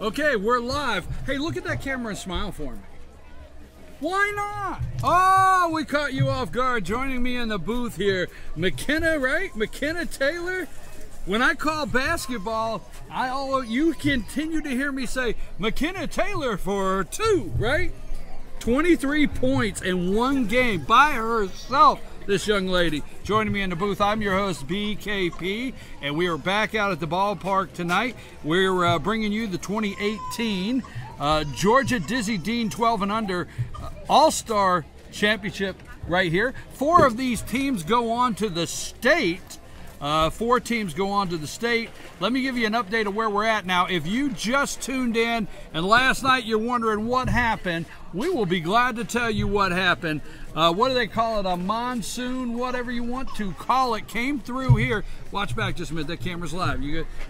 Okay, we're live. Hey, look at that camera and smile for me. Why not? Oh, we caught you off guard. Joining me in the booth here, McKenna, right? McKenna Taylor. When I call basketball, you continue to hear me say McKenna Taylor for 2, right? 23 points in one game by herself. This young lady joining me in the booth. I'm your host, BKP, and we are back out at the ballpark tonight. We're bringing you the 2018 Georgia Dizzy Dean 12 and under All-Star Championship right here. 4 of these teams go on to the state. 4 teams go on to the state. Let me give you an update of where we're at now. If you just tuned in and last night you're wondering what happened, we will be glad to tell you what happened. What do they call it? A monsoon, whatever you want to call it, came through here. Watch back just a minute. That camera's live.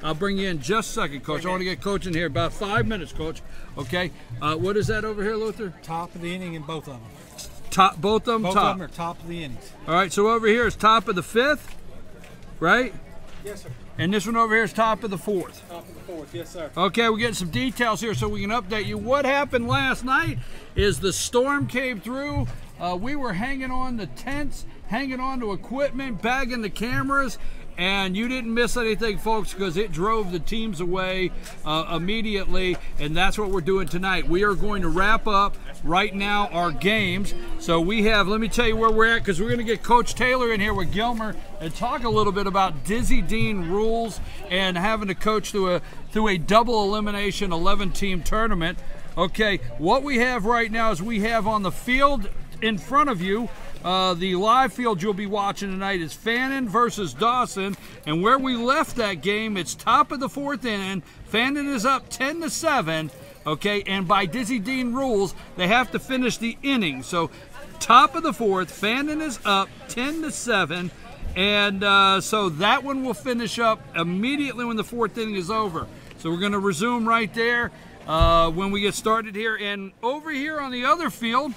I'll bring you in just a second, Coach. I want to get Coach in here. About 5 minutes, Coach. Okay. What is that over here, Luther? Top of the inning in both of them. Top, both of them? Both top. of them are top of the innings. All right, so over here is top of the 5th, right? Yes, sir. And this one over here is top of the 4th. Top of the 4th, yes, sir. Okay, we're getting some details here so we can update you. What happened last night is the storm came through. We were hanging on the tents, hanging on to equipment, bagging the cameras, and you didn't miss anything, folks, because it drove the teams away immediately, and that's what we're doing tonight. We are going to wrap up right now our games. So we have, let me tell you where we're at, because we're going to get Coach Taylor in here with Gilmer and talk a little bit about Dizzy Dean rules and having to coach through a double elimination 11-team tournament. Okay, what we have right now is we have on the field in front of you, the live field you'll be watching tonight is Fannin versus Dawson, and where we left that game, it's top of the 4th inning. Fannin is up 10-7, okay, and by Dizzy Dean rules, they have to finish the inning. So top of the 4th, Fannin is up 10-7, and so that one will finish up immediately when the 4th inning is over. So we're going to resume right there when we get started here. And over here on the other field,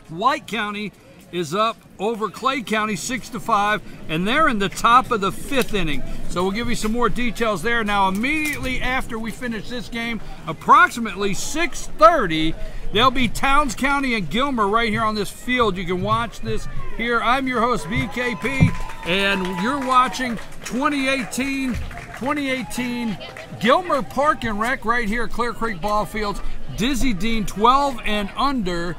White County is up over Clay County 6-5, and they're in the top of the 5th inning. So we'll give you some more details there. Now, immediately after we finish this game, approximately 6:30, there'll be Towns County and Gilmer right here on this field. You can watch this here. I'm your host, BKP, and you're watching 2018 Gilmer Park and Rec right here at Clear Creek Ball Fields. Dizzy Dean 12 and under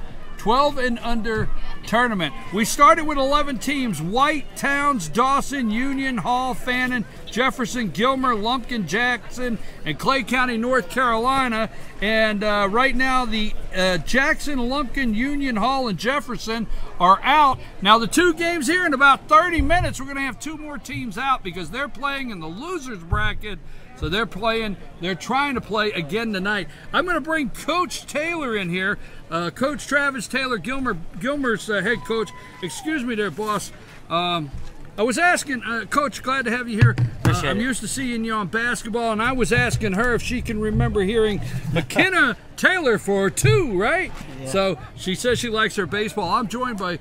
tournament. We started with 11 teams: White, Towns, Dawson, Union, Hall, Fannin, Jefferson, Gilmer, Lumpkin, Jackson, and Clay County, North Carolina. And right now the Jackson, Lumpkin, Union, Hall, and Jefferson are out. Now the 2 games here in about 30 minutes, we're going to have 2 more teams out because they're playing in the losers bracket. So they're trying to play again tonight. I'm going to bring Coach Taylor in here. Coach Travis Taylor, Gilmer's head coach. Excuse me there, boss. I was asking, Coach, glad to have you here. I'm used to seeing you on basketball, and I was asking her if she can remember hearing McKenna Taylor for 2, right? Yeah. So she says she likes her baseball. I'm joined here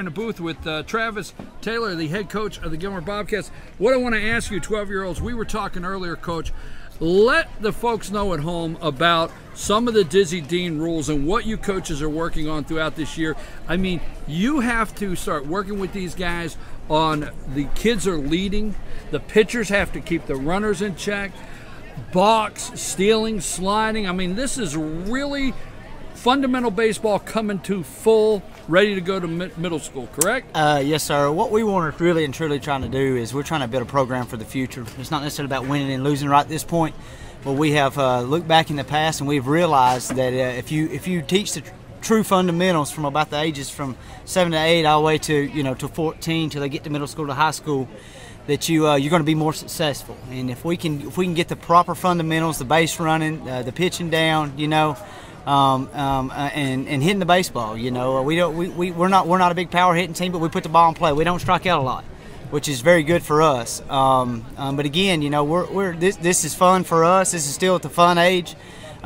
in the booth with Travis Taylor, the head coach of the Gilmer Bobcats. What I want to ask you, 12-year-olds, we were talking earlier, Coach, let the folks know at home about some of the Dizzy Dean rules and what you coaches are working on throughout this year. I mean, you have to start working with these guys on the kids are leading. The pitchers have to keep the runners in check. Balks, stealing, sliding. I mean, this is really fundamental baseball coming to full, ready to go to middle school, correct? Yes, sir. What we want to really and truly trying to do is we're trying to build a program for the future. It's not necessarily about winning and losing right at this point, but we have looked back in the past and we've realized that if you teach the true fundamentals from about the ages from 7 to 8 all the way to to 14 till they get to middle school to high school, that you're going to be more successful. And if we can get the proper fundamentals, the base running, the pitching down, and hitting the baseball. We're not a big power hitting team, but we put the ball in play. We don't strike out a lot, which is very good for us. But again, this is fun for us. This is still at the fun age.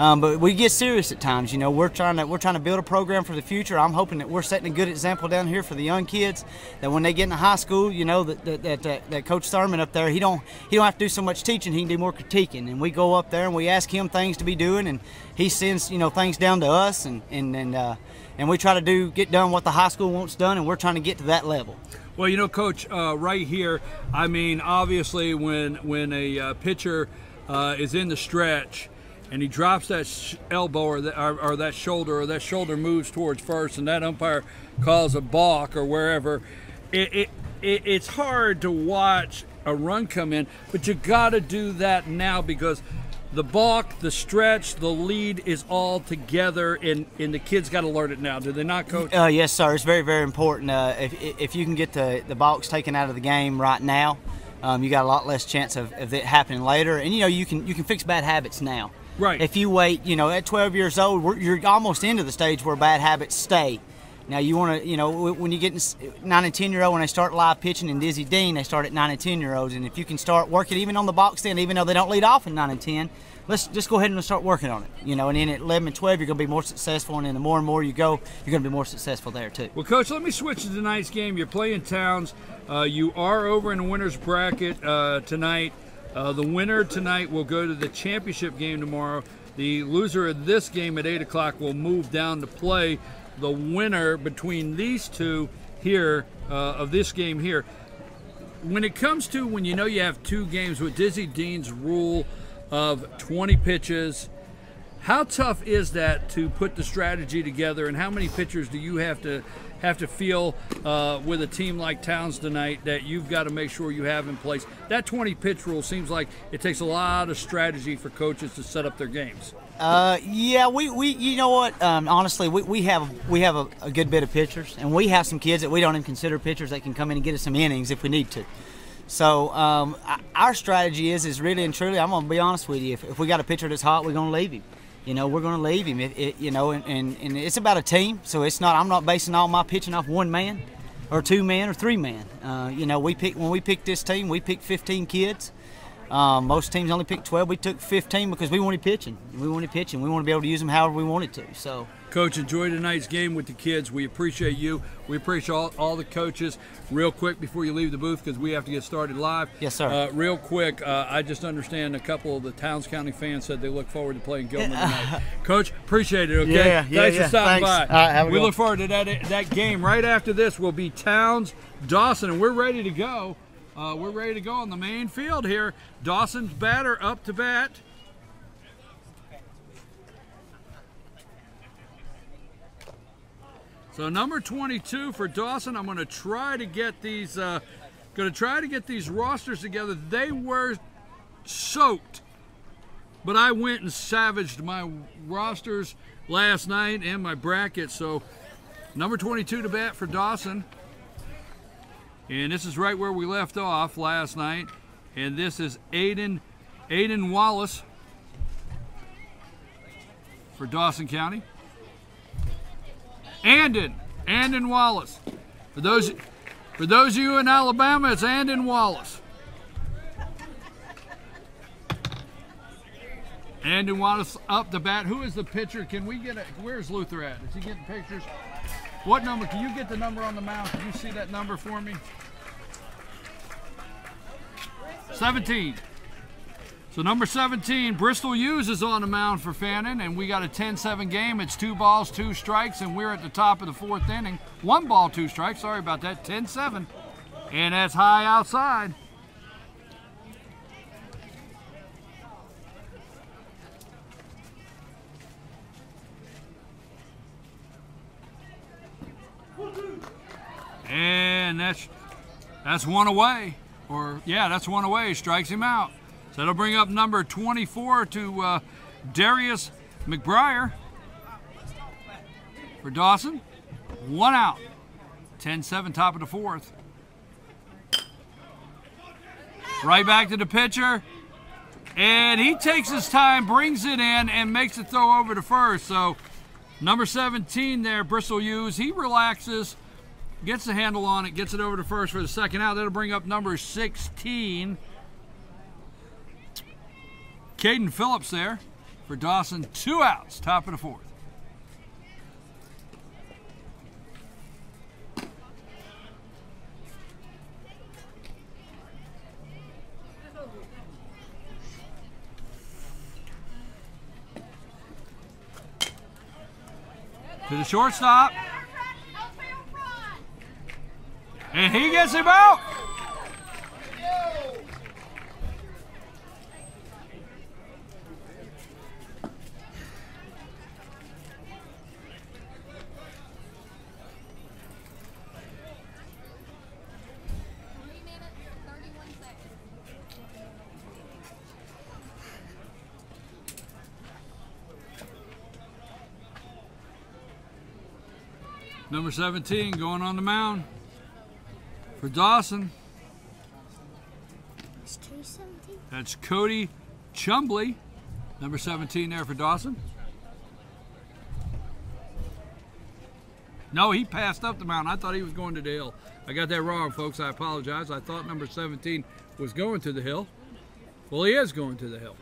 But we get serious at times. You know, we're trying to build a program for the future. I'm hoping that we're setting a good example down here for the young kids, that when they get into high school, you know, that Coach Thurman up there, he don't have to do so much teaching. He can do more critiquing. And we go up there and we ask him things to be doing, and he sends, you know, things down to us, and we try to get done what the high school wants done, and we're trying to get to that level. Well, you know, Coach, right here, I mean, obviously when a pitcher is in the stretch and he drops that elbow or that shoulder moves towards first, and that umpire calls a balk or wherever, it's hard to watch a run come in, but you got to do that now because the balk, the stretch, the lead is all together, and the kids got to learn it now. Do they not, Coach? Yes, sir. It's very, very important. If you can get the balks taken out of the game right now, you got a lot less chance of it happening later. And you know, you can fix bad habits now. Right. If you wait, you know, at 12 years old, you're almost into the stage where bad habits stay. Now you want to, you know, when you get 9 and 10-year-old, when they start live pitching in Dizzy Dean, they start at 9 and 10-year-olds, and if you can start working even on the box then, even though they don't lead off in 9 and 10, let's just go ahead and start working on it. You know, and then at 11 and 12, you're going to be more successful, and then the more and more you go, you're going to be more successful there too. Well, Coach, let me switch to tonight's game. You're playing Towns. You are over in the winner's bracket tonight. The winner tonight will go to the championship game tomorrow. The loser of this game at 8 o'clock will move down to play the winner between these two here of this game here. When it comes to when you know you have two games with Dizzy Dean's rule of 20 pitches, how tough is that to put the strategy together, and how many pitchers do you have to feel with a team like Towns tonight that you've got to make sure you have in place? That 20 pitch rule seems like it takes a lot of strategy for coaches to set up their games. Yeah, we you know what? Honestly, we have a good bit of pitchers, and we have some kids that we don't even consider pitchers that can come in and get us some innings if we need to. So our strategy is really and truly, I'm going to be honest with you, if we got a pitcher that's hot, we're going to leave him. You know, we're going to leave him. You know, and it's about a team, so it's not. I'm not basing all my pitching off one man, or two man, or three man. You know, when we picked this team, we picked 15 kids. Most teams only pick 12. We took 15 because we wanted pitching. We wanted pitching. We want to be able to use them however we wanted to. So, Coach, enjoy tonight's game with the kids. We appreciate you. We appreciate all the coaches. Real quick before you leave the booth, because we have to get started live. Yes, sir. Real quick, I just understand a couple of the Towns County fans said they look forward to playing Gilman tonight. Coach, appreciate it, okay? Yeah, Thanks for stopping by. All right, have a we good look forward to that game. Right after this will be Towns, Dawson, and we're ready to go. We're ready to go on the main field here. Dawson's batter up to bat. So number 22 for Dawson. I'm going to try to get these rosters together. They were soaked, but I went and savaged my rosters last night and my bracket. So number 22 to bat for Dawson. And this is right where we left off last night. And this is Aiden Wallace for Dawson County. Andon Wallace. For those of you in Alabama, it's Andon Wallace. Andon Wallace up the bat. Who is the pitcher? Can we get where's Luther at? Is he getting pictures? What number? Can you get the number on the mound? Can you see that number for me? 17. So number 17, Bristol Hughes is on the mound for Fannin, and we got a 10-7 game. It's 2 balls, 2 strikes, and we're at the top of the 4th inning. 1 ball, 2 strikes. Sorry about that. 10-7. And that's high outside. And that's one away. Or, yeah, that's one away. Strikes him out. So that'll bring up number 24 to Darius McBriar for Dawson. 1 out. 10-7, top of the 4th. Right back to the pitcher. And he takes his time, brings it in, and makes the throw over to first. So number 17 there, Bristol Hughes, he relaxes, gets the handle on it, gets it over to first for the 2nd out. That'll bring up number 16, Caden Phillips there for Dawson. 2 outs, top of the 4th. To the shortstop. And he gets him out. Number 17 going on the mound for Dawson. That's Cody Chumbley, number 17 there for Dawson. No, he passed up the mound. I thought he was going to the hill. I got that wrong, folks. I apologize. I thought number 17 was going to the hill. Well, he is going to the hill.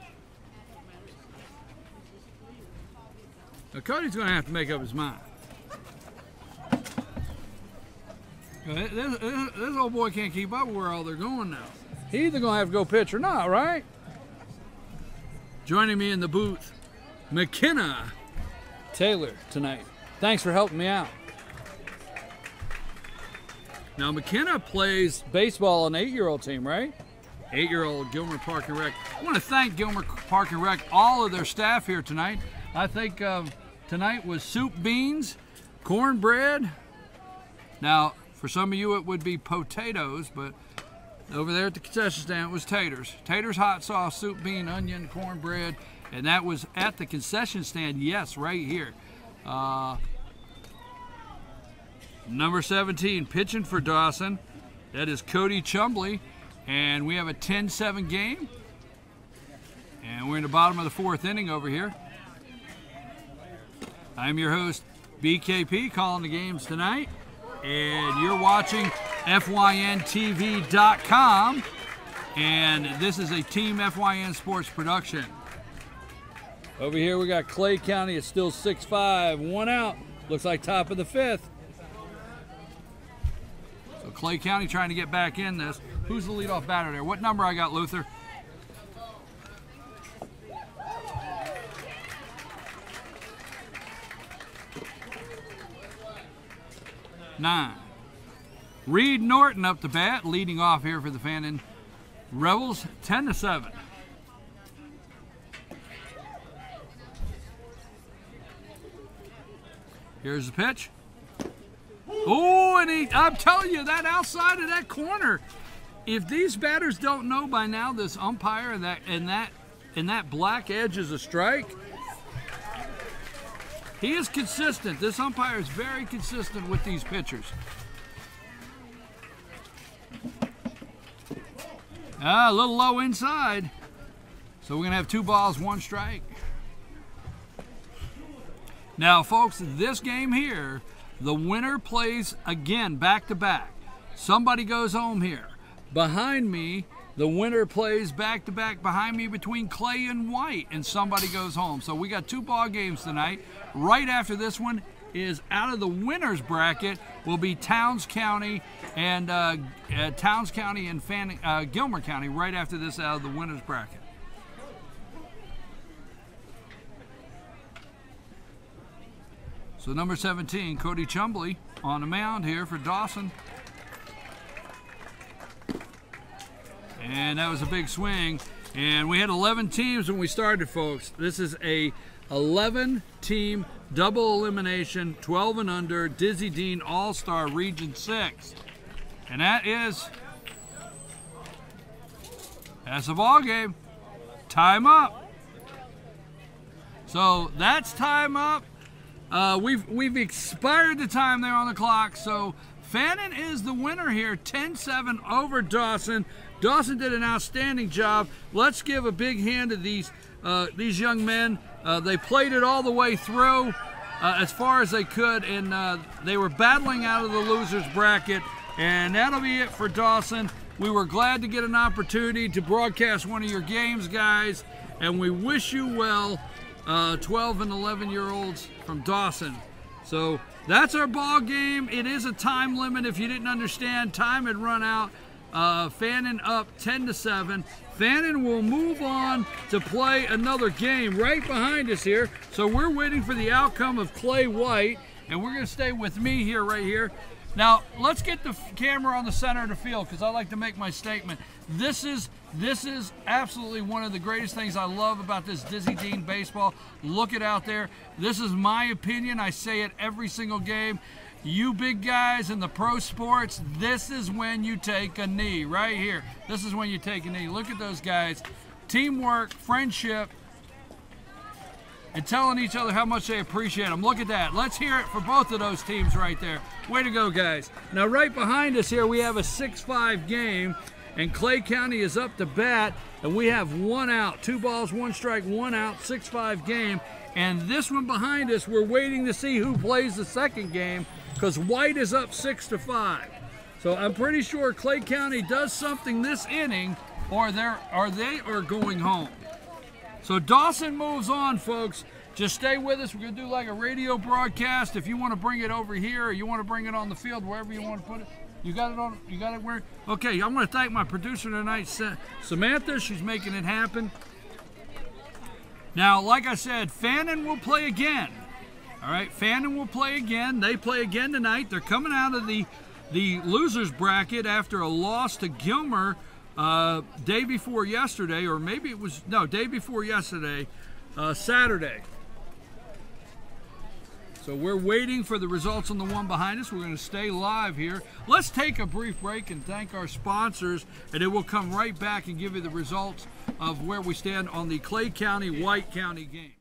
Now, Cody's going to have to make up his mind. This old boy can't keep up with where all they're going now. He's either going to have to go pitch or not, right? Joining me in the booth, McKenna Taylor tonight. Thanks for helping me out. Now, McKenna plays baseball on an 8-year-old team, right? 8-year-old Gilmer Park and Rec. I want to thank Gilmer Park and Rec, all of their staff here tonight. I think tonight was soup, beans, cornbread. Now, for some of you, it would be potatoes, but over there at the concession stand, it was taters. Taters, hot sauce, soup, bean, onion, cornbread, and that was at the concession stand, yes, right here. Number 17, pitching for Dawson. That is Cody Chumbley, and we have a 10-7 game. And we're in the bottom of the 4th inning over here. I'm your host, BKP, calling the games tonight. And you're watching FYNTV.com, and this is a Team FYN Sports production. Over here we got Clay County. It's still 6-5, 1 out. Looks like top of the 5th. So Clay County trying to get back in this. Who's the leadoff batter there? What number I got, Luther? Nine. Reed Norton up to bat, leading off here for the Fannin Rebels, 10-7. Here's the pitch. Oh, and I'm telling you, that outside of that corner, if these batters don't know by now, this umpire and that black edge is a strike. He is consistent. This umpire is very consistent with these pitchers. A little low inside. So we're going to have 2 balls, 1 strike. Now, folks, this game here, the winner plays again back-to-back. Somebody goes home here. Behind me, the winner plays back-to-back behind me between Clay and White, and somebody goes home. So we got 2 ball games tonight. Right after this one is out of the winner's bracket will be Towns County and Gilmer County right after this out of the winner's bracket. So number 17, Cody Chumbley on the mound here for Dawson. And that was a big swing. And we had 11 teams when we started, folks. This is a 11-team double elimination, 12 and under, Dizzy Dean All-Star Region 6. And that's the ball game. Time up. So that's time up. We've expired the time there on the clock. So Fannin is the winner here, 10-7 over Dawson. Dawson did an outstanding job. Let's give a big hand to these young men. They played it all the way through as far as they could, and they were battling out of the loser's bracket. And that'll be it for Dawson. We were glad to get an opportunity to broadcast one of your games, guys, and we wish you well. 12 and 11-year-olds from Dawson. So that's our ball game. It is a time limit. If you didn't understand, time had run out. Fannin up 10-7. Fannin will move on to play another game right behind us here. So we're waiting for the outcome of Clay White, and we're going to stay with me here, right here. Now, let's get the camera on the center of the field because I like to make my statement. This is absolutely one of the greatest things I love about this Dizzy Dean baseball. Look it out there. This is my opinion. I say it every single game. You big guys in the pro sports, this is when you take a knee, right here. This is when you take a knee. Look at those guys. Teamwork, friendship, and telling each other how much they appreciate them. Look at that. Let's hear it for both of those teams right there. Way to go, guys. Now, right behind us here, we have a 6-5 game, and Clay County is up to bat, and we have 1 out. 2 balls, 1 strike, 1 out, 6-5 game. And this one behind us, we're waiting to see who plays the second game because White is up 6-5. So I'm pretty sure Clay County does something this inning or they are going home. So Dawson moves on, folks. Just stay with us. We're going to do like a radio broadcast. If you want to bring it over here or you want to bring it on the field, wherever you want to put it. You got it on? You got it where? Okay, I want to thank my producer tonight, Samantha. She's making it happen. Now, like I said, Fannin will play again. All right, Fannin will play again. They play again tonight. They're coming out of the losers bracket after a loss to Gilmer day before yesterday, or maybe it was, no, day before yesterday, Saturday. So we're waiting for the results on the one behind us. We're going to stay live here. Let's take a brief break and thank our sponsors, and then we'll come right back and give you the results of where we stand on the Clay County, White County game.